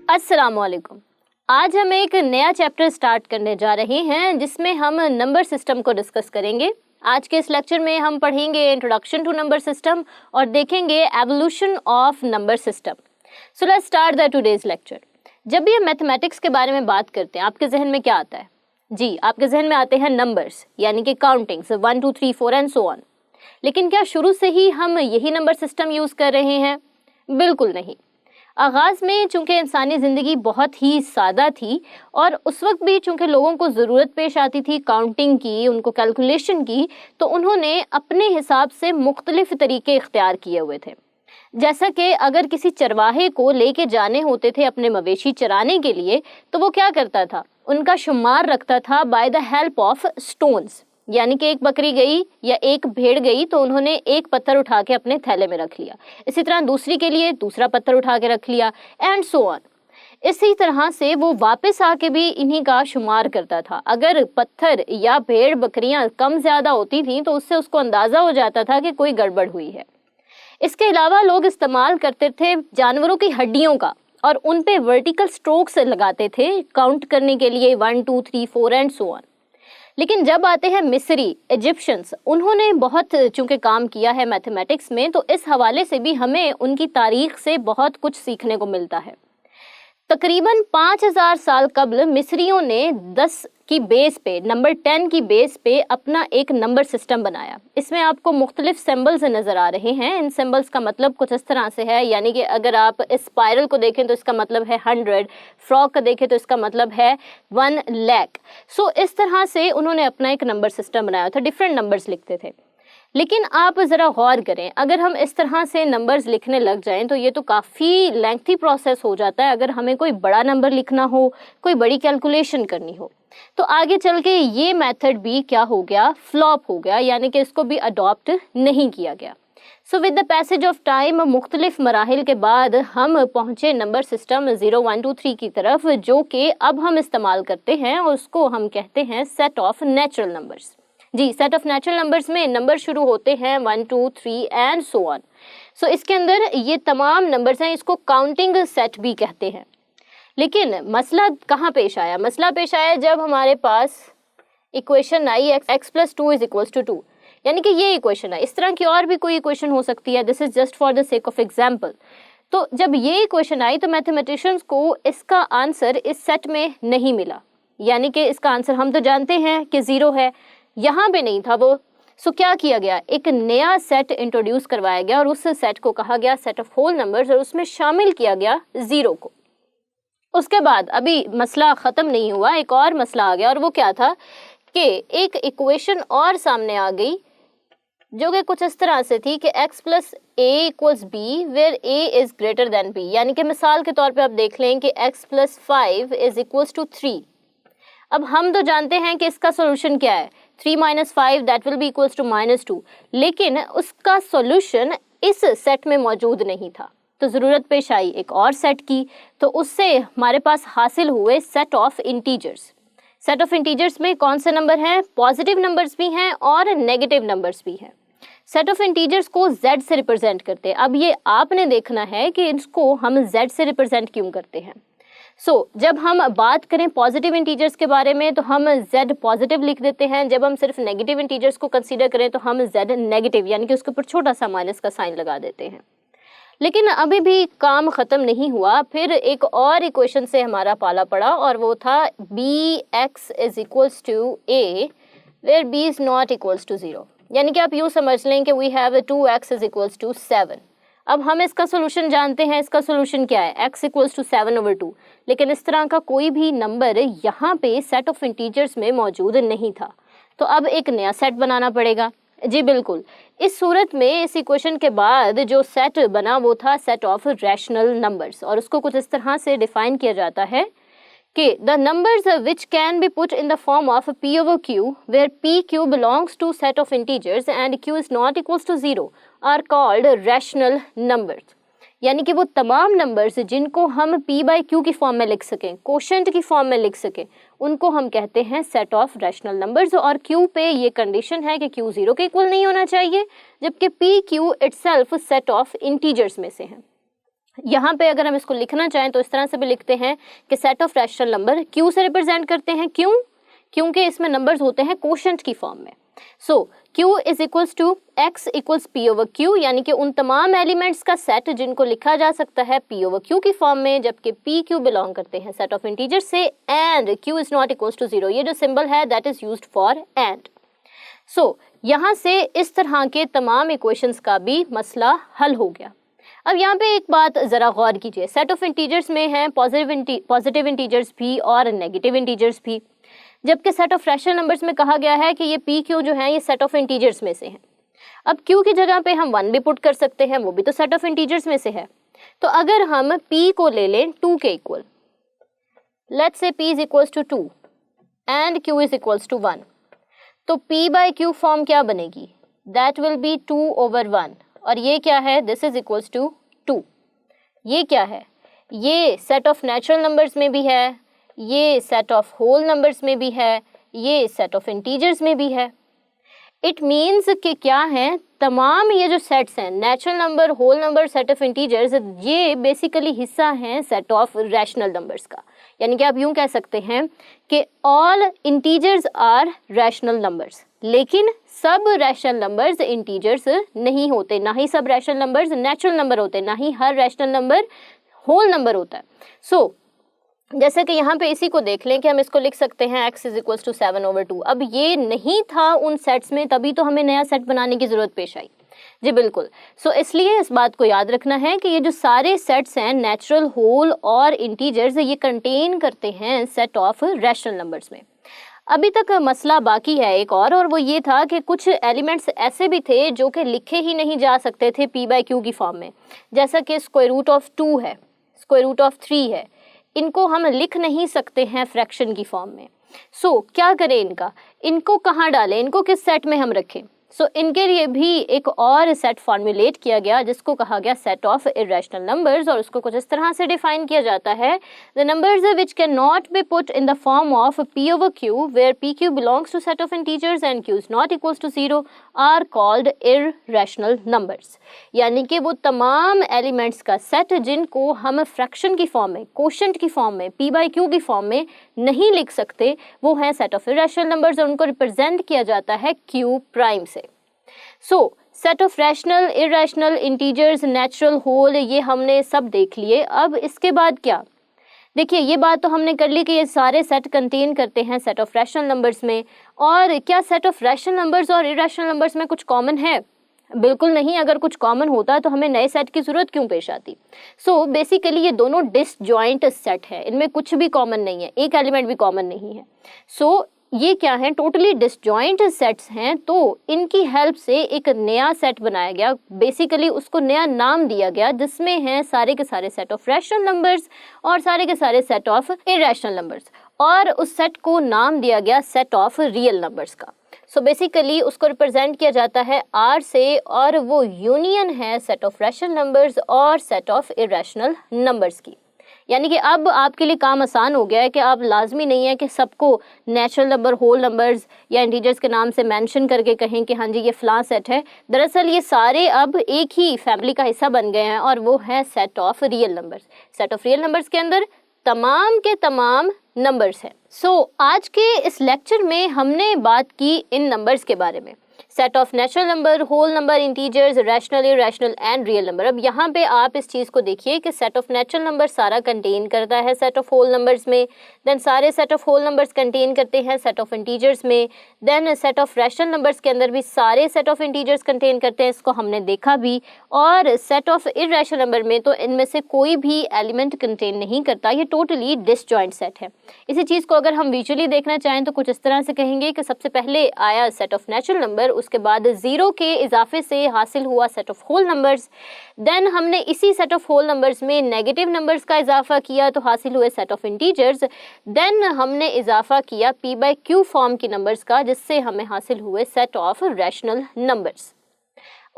अस्सलामुअलैकुम। आज हम एक नया चैप्टर स्टार्ट करने जा रहे हैं जिसमें हम नंबर सिस्टम को डिस्कस करेंगे। आज के इस लेक्चर में हम पढ़ेंगे इंट्रोडक्शन टू नंबर सिस्टम और देखेंगे evolution of number system. So let's start the today's lecture. जब भी हम मैथमेटिक्स के बारे में बात करते हैं आपके जहन में क्या आता है? जी, आपके जहन में आते हैं नंबर्स, यानी कि काउंटिंग्स 1 2 3 4 एंड सो ऑन। लेकिन क्या शुरू से ही हम यही नंबर सिस्टम यूज़ कर रहे हैं? बिल्कुल नहीं। आगाज़ में चूँकि इंसानी ज़िंदगी बहुत ही सादा थी और उस वक्त भी चूँकि लोगों को ज़रूरत पेश आती थी काउंटिंग की, उनको कैलकुलेशन की, तो उन्होंने अपने हिसाब से मुख्तलिफ तरीके इख्तियार किए हुए थे। जैसा कि अगर किसी चरवाहे को लेके जाने होते थे अपने मवेशी चराने के लिए, तो वो क्या करता था? उनका शुमार रखता था by the help of stones, यानी कि एक बकरी गई या एक भेड़ गई तो उन्होंने एक पत्थर उठा के अपने थैले में रख लिया, इसी तरह दूसरी के लिए दूसरा पत्थर उठा के रख लिया एंड सो ऑन। इसी तरह से वो वापस आके भी इन्हीं का शुमार करता था। अगर पत्थर या भेड़ बकरियां कम ज़्यादा होती थीं तो उससे उसको अंदाज़ा हो जाता था कि कोई गड़बड़ हुई है। इसके अलावा लोग इस्तेमाल करते थे जानवरों की हड्डियों का और उन पे वर्टिकल स्ट्रोक्स लगाते थे काउंट करने के लिए 1 2 3 4 एंड सो ऑन। लेकिन जब आते हैं मिस्री, इजिप्शियंस, उन्होंने बहुत चूँकि काम किया है मैथमेटिक्स में, तो इस हवाले से भी हमें उनकी तारीख से बहुत कुछ सीखने को मिलता है। तकरीबन 5000 साल कबल मिस्रियों ने 10 की बेस पे, नंबर 10 की बेस पे अपना एक नंबर सिस्टम बनाया। इसमें आपको मुख्तलिफ सिंबल्स नज़र आ रहे हैं। इन सिंबल्स का मतलब कुछ इस तरह से है, यानी कि अगर आप स्पाइरल को देखें तो इसका मतलब है 100, फ्रॉग का देखें तो इसका मतलब है 1 लाख। सो इस तरह से उन्होंने अपना एक नंबर सिस्टम बनाया था, डिफरेंट नंबर्स लिखते थे। लेकिन आप ज़रा गौर करें, अगर हम इस तरह से नंबर्स लिखने लग जाएं तो ये तो काफ़ी लेंथी प्रोसेस हो जाता है। अगर हमें कोई बड़ा नंबर लिखना हो, कोई बड़ी कैलकुलेशन करनी हो, तो आगे चल के ये मेथड भी क्या हो गया? फ्लॉप हो गया, यानी कि इसको भी अडॉप्ट नहीं किया गया। So with the passage of time, मुख्तलिफ मराहिल के बाद हम पहुँचे नंबर सिस्टम 0 1 2 3 की तरफ, जो कि अब हम इस्तेमाल करते हैं और उसको हम कहते हैं सेट ऑफ नेचुरल नंबर्स। जी, सेट ऑफ नेचुरल नंबर्स में नंबर शुरू होते हैं 1 2 3 एंड सो ऑन। सो इसके अंदर ये तमाम नंबर्स हैं, इसको काउंटिंग सेट भी कहते हैं। लेकिन मसला कहाँ पेश आया? मसला पेश आया जब हमारे पास इक्वेशन आई x + 2 = 2, यानी कि ये इक्वेशन है। इस तरह की और भी कोई इक्वेशन हो सकती है, this is just for the sake of example. तो जब ये इक्वेशन आई तो मैथमेटिशियंस को इसका आंसर इस सेट में नहीं मिला, यानी कि इसका आंसर हम तो जानते हैं कि 0 है, यहाँ पे नहीं था वो। सो क्या किया गया? एक नया सेट इंट्रोड्यूस करवाया गया और उस सेट को कहा गया सेट ऑफ होल नंबर्स, और उसमें शामिल किया गया 0 को। उसके बाद अभी मसला ख़त्म नहीं हुआ, एक और मसला आ गया, और वो क्या था कि एक इक्वेशन और सामने आ गई जो कि कुछ इस तरह से थी कि x + a = b where a is greater than b। यानी कि मिसाल के तौर पे आप देख लें कि x + 5 = 3। अब हम तो जानते हैं कि इसका सोल्यूशन क्या है, 3 - 5 that will be equals to -2, लेकिन उसका सोल्यूशन इस सेट में मौजूद नहीं था। तो ज़रूरत पेश आई एक और सेट की, तो उससे हमारे पास हासिल हुए set of integers. Set of integers में कौन से नंबर हैं? पॉजिटिव नंबर्स भी हैं और नेगेटिव नंबर्स भी हैं। सेट ऑफ इंटीजर्स को z से रिप्रेजेंट करते हैं। अब ये आपने देखना है कि इसको हम z से रिप्रेजेंट क्यों करते हैं। जब हम बात करें पॉजिटिव इंटीजर्स के बारे में तो हम z पॉजिटिव लिख देते हैं। जब हम सिर्फ नेगेटिव इंटीजर्स को कंसीडर करें तो हम z नेगेटिव, यानी कि उसके ऊपर छोटा सा माइनस का साइन लगा देते हैं। लेकिन अभी भी काम ख़त्म नहीं हुआ, फिर एक और इक्वेशन से हमारा पाला पड़ा और वो था bx = a where b is not equals to 0। यानी कि आप यूँ समझ लें कि वी हैव 2x = 7। अब हम इसका सोल्यूशन जानते हैं, इसका सोल्यूशन क्या है? x = 7/2। लेकिन इस तरह का कोई भी नंबर यहाँ पे सेट ऑफ इंटीजर्स में मौजूद नहीं था, तो अब एक नया सेट बनाना पड़ेगा। जी बिल्कुल, इस सूरत में इस इक्वेशन के बाद जो सेट बना वो था सेट ऑफ रैशनल नंबर्स, और उसको कुछ इस तरह से डिफाइन किया जाता है कि the numbers which can be put in the form of p/q where pq belongs to set of integers and q is not equals to 0 are called rational numbers. यानी कि वो तमाम नंबर्स जिनको हम p बाई q की form में लिख सकें, कोशेंट की फॉर्म में लिख सकें, उनको हम कहते हैं सेट ऑफ रैशनल नंबर्स। और q पे ये कंडीशन है कि q 0 के इक्वल नहीं होना चाहिए, जबकि p q itself set of integers में से है। यहाँ पे अगर हम इसको लिखना चाहें तो इस तरह से भी लिखते हैं कि set of rational number q से रिप्रेजेंट करते हैं। क्यों? क्योंकि इसमें नंबर्स होते हैं कोशेंट की फॉर्म में। So q is equals to x equals p over q, यानी कि उन तमाम एलिमेंट्स का सेट जिनको लिखा जा सकता है p ओवर q की फॉर्म में, जबकि p q बिलोंग करते हैं सेट ऑफ इंटीजर से, and q is not equals to 0। ये जो सिंबल है that is used for and. So यहाँ से इस तरह के तमाम इक्वेशंस का भी मसला हल हो गया। अब यहाँ पे एक बात ज़रा गौर कीजिए, सेट ऑफ इंटीजर्स में हैं पॉजिटिव इंटीजर्स भी और नेगेटिव इंटीजर्स भी, जबकि सेट ऑफ रैशनल नंबर्स में कहा गया है कि ये p q जो है ये सेट ऑफ इंटीजर्स में से हैं। अब q की जगह पे हम 1 भी पुट कर सकते हैं, वो भी तो सेट ऑफ इंटीजर्स में से है। तो अगर हम p को ले लें 2 के equal, let's say p is equals to 2 and q is equals to 1, तो p बाई q फॉर्म क्या बनेगी? That will be 2 over 1। और ये क्या है? This is equals to 2। ये क्या है? ये सेट ऑफ नेचुरल नंबर्स में भी है, ये सेट ऑफ होल नंबर्स में भी है, ये सेट ऑफ इंटीजर्स में भी है। इट मीन्स कि क्या है, तमाम ये जो सेट्स हैं, natural number, whole number, set of integers, ये बेसिकली हिस्सा हैं सेट ऑफ रैशनल नंबर्स का। यानी कि आप यूँ कह सकते हैं कि all integers are rational numbers, लेकिन सब रैशनल नंबर्स इंटीजर्स नहीं होते, ना ही सब रैशनल नंबर्स नेचुरल नंबर होते, ना ही हर रैशनल नंबर होल नंबर होता है। सो जैसे कि यहाँ पे इसी को देख लें कि हम इसको लिख सकते हैं x is equals to 7 over 2। अब ये नहीं था उन सेट्स में, तभी तो हमें नया सेट बनाने की ज़रूरत पेश आई। जी बिल्कुल। सो इसलिए इस बात को याद रखना है कि ये जो सारे सेट्स हैं नेचुरल, होल और इंटीजर्स, ये कंटेन करते हैं सेट ऑफ रैशनल नंबर्स में। अभी तक मसला बाकी है एक और वो ये था कि कुछ एलिमेंट्स ऐसे भी थे जो कि लिखे ही नहीं जा सकते थे p बाई q की फॉर्म में, जैसा कि स्क्वायर रूट ऑफ 2 है, स्क्वायर रूट ऑफ 3 है, इनको हम लिख नहीं सकते हैं फ्रैक्शन की फॉर्म में। सो क्या करें इनको कहाँ डालें, इनको किस सेट में हम रखें? सो इनके लिए भी एक और सेट फॉर्मुलेट किया गया जिसको कहा गया सेट ऑफ इरेशनल नंबर्स, और उसको कुछ इस तरह से डिफाइन किया जाता है, the numbers which can not be put in the form of p over q where p q belongs to set of integers and q is not equals to 0 are called irrational numbers. यानी कि वो तमाम elements का set जिनको हम fraction की form में, quotient की फॉर्म में, p बाई q की फॉर्म में नहीं लिख सकते, वो हैं सेट ऑफ इरेशनल नंबर्स, और उनको रिप्रेजेंट किया जाता है q प्राइम से। So set of rational, irrational, integers, natural, whole, ये हमने सब देख लिए। अब इसके बाद क्या? देखिए ये बात तो हमने कर ली कि ये सारे सेट कंटेन करते हैं सेट ऑफ रैशनल नंबर्स में, और क्या सेट ऑफ रैशनल नंबर्स और इरेशनल नंबर्स में कुछ कॉमन है? बिल्कुल नहीं। अगर कुछ कॉमन होता तो हमें नए सेट की ज़रूरत क्यों पेश आती? सो बेसिकली ये दोनों डिसजॉइंट सेट है, इनमें कुछ भी कॉमन नहीं है, एक एलिमेंट भी कॉमन नहीं है। सो ये क्या है? टोटली डिसजॉइंट सेट्स हैं। तो इनकी हेल्प से एक नया सेट बनाया गया, बेसिकली उसको नया नाम दिया गया, जिसमें हैं सारे के सारे सेट ऑफ रैशनल नंबर्स और सारे के सारे सेट ऑफ इरेशनल नंबर्स, और उस सेट को नाम दिया गया सेट ऑफ रियल नंबर्स का। सो बेसिकली उसको रिप्रेजेंट किया जाता है R से, और वो यूनियन है सेट ऑफ रैशनल नंबर्स और सेट ऑफ इरेशनल नंबर्स की। यानी कि अब आपके लिए काम आसान हो गया है कि आप लाजमी नहीं है कि सबको नेचुरल नंबर, होल नंबर्स या इंटीजर्स के नाम से मेंशन करके कहें कि हाँ जी ये फ़लाँ सेट है। दरअसल ये सारे अब एक ही फैमिली का हिस्सा बन गए हैं, और वो है set of real numbers. Set of real numbers के अंदर तमाम के तमाम नंबर्स हैं। सो आज के इस लेक्चर में हमने बात की इन नंबर्स के बारे में, set of natural number, whole number, integers, rational, irrational and real number. अब यहाँ पे आप इस चीज़ को देखिए कि सेट ऑफ नेचुरल नंबर सारा कंटेन करता है सेट ऑफ होल नंबर्स में, देन सारे set of whole numbers contain करते हैं सेट ऑफ इंटीजर्स में, then set of rational numbers के अंदर भी सारे सेट ऑफ इंटीजर्स कंटेन करते हैं, इसको हमने देखा भी, और सेट ऑफ इरेशनल नंबर में तो इनमें से कोई भी एलिमेंट कंटेन नहीं करता, ये टोटली डिसजॉइंट सेट है। इसी चीज़ को अगर हम विजुअली देखना चाहें तो कुछ इस तरह से कहेंगे कि सबसे पहले आया सेट ऑफ नेचुरल नंबर, उसके बाद 0 के इजाफे से हासिल हुआ set of whole numbers, then हमने इसी सेट ऑफ होल नंबर्स में नेगेटिव नंबर्स का इजाफा किया तो हासिल हुए सेट ऑफ इंटीजर्स, देन हमने इजाफा किया p बाई q फॉर्म की नंबर्स का, जिससे हमें हासिल हुए सेट ऑफ रैशनल नंबर्स।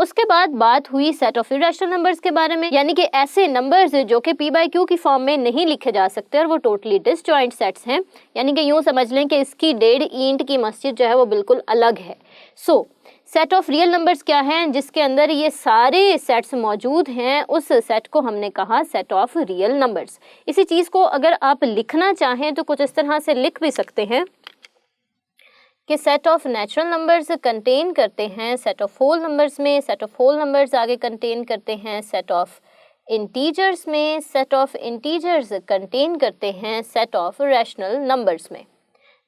उसके बाद बात हुई सेट ऑफ इरेशनल नंबर्स के बारे में, यानी कि ऐसे नंबर्स जो कि p बाई q की फॉर्म में नहीं लिखे जा सकते और वो टोटली डिसजॉइंट सेट्स हैं, यानी कि यूँ समझ लें कि इसकी डेढ़ ईंट की मस्जिद जो है वो बिल्कुल अलग है। सो सेट ऑफ रियल नंबर्स क्या हैं, जिसके अंदर ये सारे सेट्स मौजूद हैं, उस सेट को हमने कहा सेट ऑफ रियल नंबर्स। इसी चीज़ को अगर आप लिखना चाहें तो कुछ इस तरह से लिख भी सकते हैं कि set of natural numbers contain करते हैं सेट ऑफ होल नंबर्स में, सेट ऑफ होल नंबर्स आगे कंटेन करते हैं सेट ऑफ इंटीजर्स में, सेट ऑफ इंटीजर्स कंटेन करते हैं सेट ऑफ रैशनल नंबर्स में।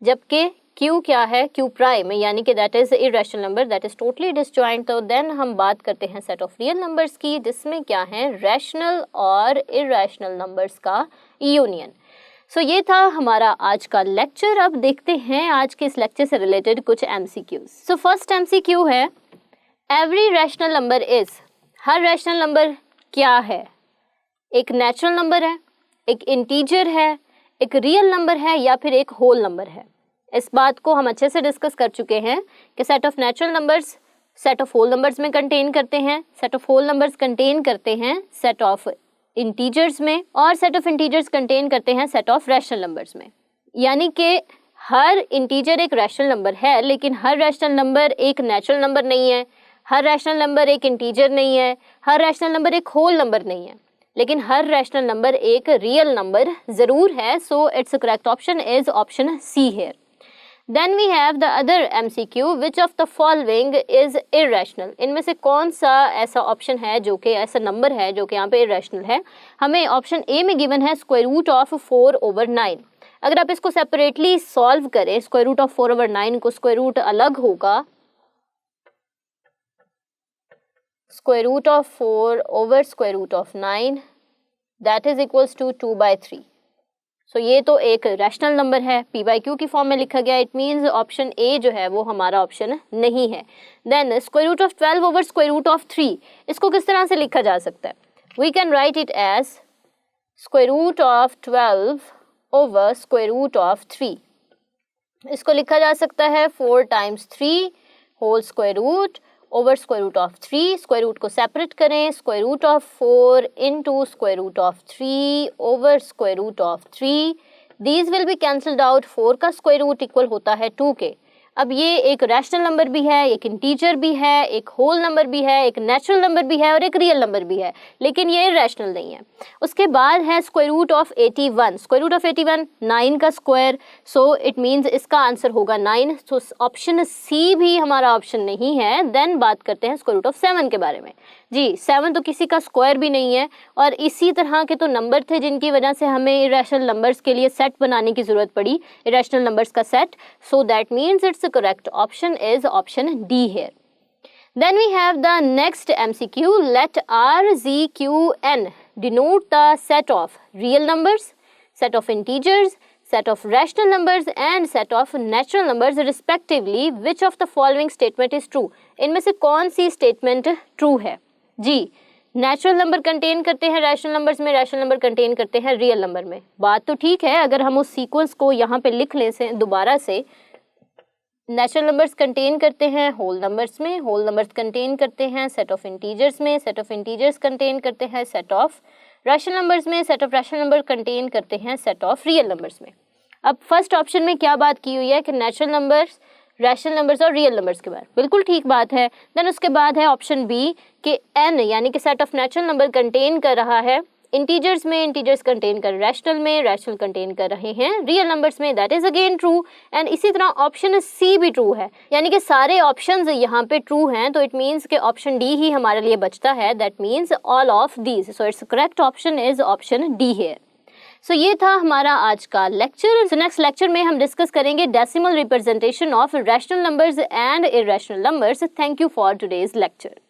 जबकि Q क्या है, Q प्राइम, यानी कि that is irrational number, that is totally disjoint. तो देन हम बात करते हैं सेट ऑफ रियल नंबर्स की, जिसमें क्या है, रैशनल और इरेशनल नंबर्स का यूनियन। सो ये था हमारा आज का लेक्चर। अब देखते हैं आज के इस लेक्चर से रिलेटेड कुछ MCQs। सो फर्स्ट MCQ है, every rational number is, her rational number क्या है, एक नेचुरल नंबर है, एक इंटीजर है, एक रियल नंबर है या फिर एक होल नंबर है। इस बात को हम अच्छे से डिस्कस कर चुके हैं कि set of natural numbers set of whole numbers में कंटेन करते हैं, set of whole numbers contain करते हैं सेट ऑफ इंटीजर्स में, और सेट ऑफ इंटीजर्स कंटेन करते हैं सेट ऑफ रैशनल नंबर्स में। यानी कि हर इंटीजर एक रैशनल नंबर है, लेकिन हर रैशनल नंबर एक नेचुरल नंबर नहीं है, हर रैशनल नंबर एक इंटीजर नहीं है, हर रैशनल नंबर एक होल नंबर नहीं है, लेकिन हर रैशनल नंबर एक रियल नंबर ज़रूर है। सो it's correct option is option see here. Then we have the other MCQ, which of the following is irrational? इनमें से कौन सा ऐसा ऑप्शन है जो कि ऐसा नंबर है जो कि यहाँ पे इरेशनल है? हमें ऑप्शन ए में गिवन है स्क्वायर रूट ऑफ 4/9। अगर आप इसको सेपरेटली सॉल्व करें, स्क्वायर रूट ऑफ 4/9 को स्क्वायर रूट अलग होगा, square root of 4 over square root of 9 that is equals to 2/3। So ये तो एक रैशनल नंबर है, p बाई q की फॉर्म में लिखा गया। इट मीन्स ऑप्शन ए जो है वो हमारा ऑप्शन नहीं है। Then square root of 12 over square root of 3, इसको किस तरह से लिखा जा सकता है? We can write it as square root of 12 over square root of 3। इसको लिखा जा सकता है 4 times 3 whole square root over square root of 3। Square root को सेपरेट करें, square root of 4 into square root of 3 over square root of 3। These will be cancelled out. 4 का square root equal होता है 2 के। अब ये एक रैशनल नंबर भी है, एक इंटीजर भी है, एक होल नंबर भी है, एक नेचुरल नंबर भी है और एक रियल नंबर भी है, लेकिन ये रैशनल नहीं है। उसके बाद है square root of 81। Square root of 81 9 का स्क्वायर, सो इट मीन्स इसका आंसर होगा 9। सो ऑप्शन सी भी हमारा ऑप्शन नहीं है। देन बात करते हैं स्क्वायर रूट ऑफ 7 के बारे में। जी 7 तो किसी का स्क्वायर भी नहीं है, और इसी तरह के तो नंबर थे जिनकी वजह से हमें इरेशनल नंबर्स के लिए सेट बनाने की ज़रूरत पड़ी, इरेशनल नंबर्स का set. So that means it's correct option is option D here. Then we have the next MCQ. Let R, Z, Q, N denote the set of real numbers, set of integers, set of rational numbers and set of natural numbers respectively. Which of the following statement is true? इनमें से कौन सी statement true है? जी natural number contain करते हैं rational numbers में, rational number contain करते हैं real number में। बात तो ठीक है, अगर हम उस सीक्वेंस को यहाँ पे लिख लें से दोबारा से, नेचुरल नंबर्स कंटेन करते हैं होल नंबर्स में, होल नंबर्स कंटेन करते हैं सेट ऑफ इंटीजर्स में, सेट ऑफ इंटीजर्स कंटेन करते हैं सेट ऑफ रैशनल नंबर्स में, set of rational number contain करते हैं सेट ऑफ रियल नंबर्स में। अब फर्स्ट ऑप्शन में क्या बात की हुई है कि नेचुरल नंबर्स, रैशनल नंबर्स और रियल नंबर्स के बारे, बिल्कुल ठीक बात है। देन उसके बाद है ऑप्शन बी कि एन यानी कि set of natural number contain कर रहा है इंटीजर्स में, इंटीजर्स कंटेन कर रैशनल में, रैशनल कंटेन कर रहे हैं रियल नंबर्स में। That is again true. And इसी तरह ऑप्शन सी भी ट्रू है, यानी कि सारे ऑप्शंस यहाँ पे ट्रू हैं। तो इट मीन्स कि ऑप्शन डी ही हमारे लिए बचता है। That means all of these. So it's correct option is option D here. So ये था हमारा आज का लेक्चर। सो नेक्स्ट लेक्चर में हम डिस्कस करेंगे decimal representation of rational numbers and irrational numbers. Thank you for today's lecture.